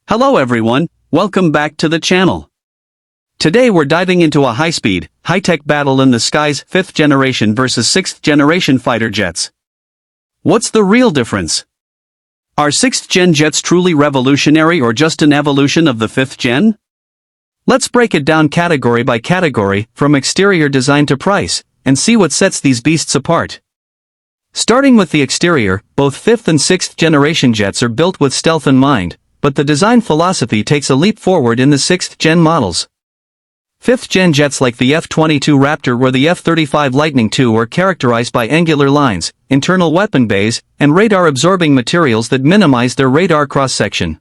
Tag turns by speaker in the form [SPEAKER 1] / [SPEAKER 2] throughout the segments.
[SPEAKER 1] Hello everyone, welcome back to the channel. Today we're diving into a high-speed, high-tech battle in the skies, 5th generation versus 6th generation fighter jets. What's the real difference? Are 6th gen jets truly revolutionary or just an evolution of the 5th gen? Let's break it down category by category, from exterior design to price, and see what sets these beasts apart. Starting with the exterior, both 5th and 6th generation jets are built with stealth in mind, but the design philosophy takes a leap forward in the 6th gen models. 5th gen jets like the F-22 Raptor or the F-35 Lightning II are characterized by angular lines, internal weapon bays, and radar-absorbing materials that minimize their radar cross-section.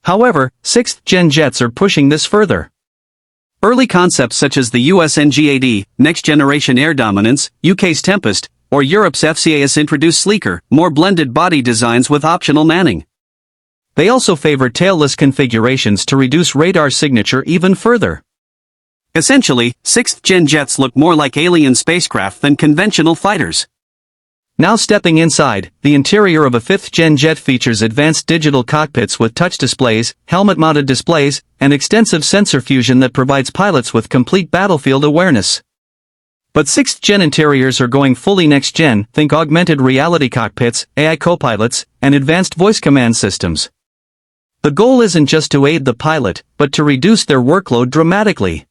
[SPEAKER 1] However, 6th gen jets are pushing this further. Early concepts such as the US NGAD, Next Generation Air Dominance, UK's Tempest, or Europe's FCAS introduce sleeker, more blended body designs with optional manning. They also favor tailless configurations to reduce radar signature even further. Essentially, 6th gen jets look more like alien spacecraft than conventional fighters. Now stepping inside, the interior of a 5th gen jet features advanced digital cockpits with touch displays, helmet-mounted displays, and extensive sensor fusion that provides pilots with complete battlefield awareness. But 6th gen interiors are going fully next gen, think augmented reality cockpits, AI co-pilots, and advanced voice command systems. The goal isn't just to aid the pilot, but to reduce their workload dramatically.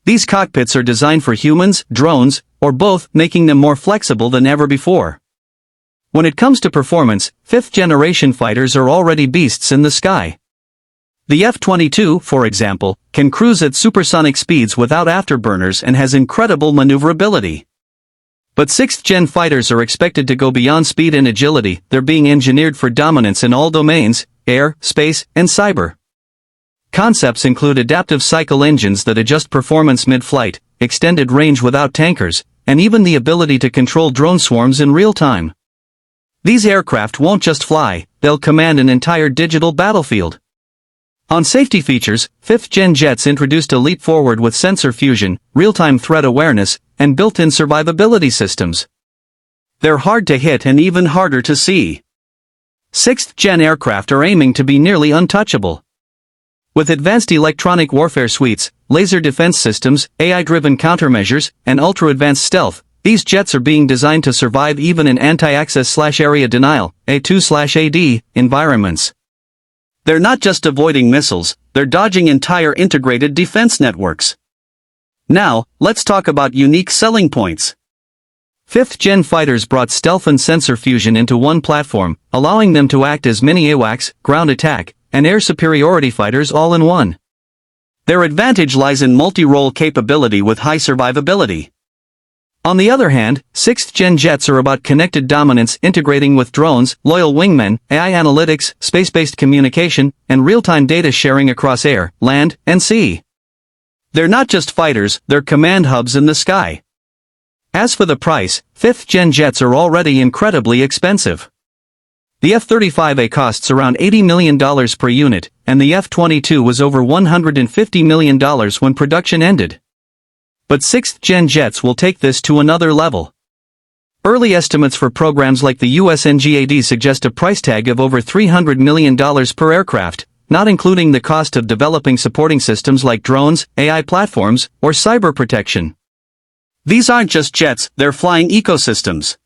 [SPEAKER 1] These cockpits are designed for humans, drones, or both, making them more flexible than ever before. When it comes to performance, 5th generation fighters are already beasts in the sky. The F-22, for example, can cruise at supersonic speeds without afterburners and has incredible maneuverability. But 6th gen fighters are expected to go beyond speed and agility. They're being engineered for dominance in all domains: air, space, and cyber. Concepts include adaptive cycle engines that adjust performance mid-flight, extended range without tankers, and even the ability to control drone swarms in real time. These aircraft won't just fly, they'll command an entire digital battlefield. On safety features, 5th gen jets introduced a leap forward with sensor fusion, real-time threat awareness, and built-in survivability systems. They're hard to hit and even harder to see. 6th gen aircraft are aiming to be nearly untouchable. With advanced electronic warfare suites, laser defense systems, AI-driven countermeasures, and ultra-advanced stealth, these jets are being designed to survive even in anti-access/area denial, A2/AD, environments. They're not just avoiding missiles, they're dodging entire integrated defense networks. Now, let's talk about unique selling points. 5th gen fighters brought stealth and sensor fusion into one platform, allowing them to act as mini AWACS, ground attack, and air superiority fighters all in one. Their advantage lies in multi-role capability with high survivability. On the other hand, 6th gen jets are about connected dominance, integrating with drones, loyal wingmen, AI analytics, space-based communication, and real-time data sharing across air, land, and sea. They're not just fighters, they're command hubs in the sky. As for the price, 5th gen jets are already incredibly expensive. The F-35A costs around $80 million per unit, and the F-22 was over $150 million when production ended. But 6th gen jets will take this to another level. Early estimates for programs like the US NGAD suggest a price tag of over $300 million per aircraft, not including the cost of developing supporting systems like drones, AI platforms, or cyber protection. These aren't just jets, they're flying ecosystems.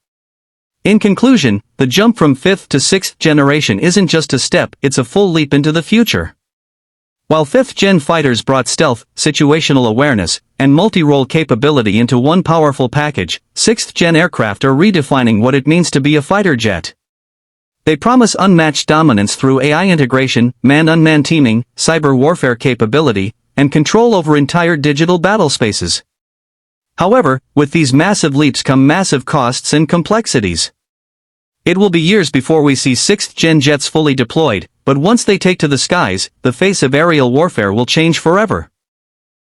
[SPEAKER 1] In conclusion, the jump from 5th to 6th generation isn't just a step, it's a full leap into the future. While 5th gen fighters brought stealth, situational awareness, and multi-role capability into one powerful package, 6th gen aircraft are redefining what it means to be a fighter jet. They promise unmatched dominance through AI integration, man-unmanned teaming, cyber warfare capability, and control over entire digital battle spaces. However, with these massive leaps come massive costs and complexities. It will be years before we see 6th gen jets fully deployed, but once they take to the skies, the face of aerial warfare will change forever.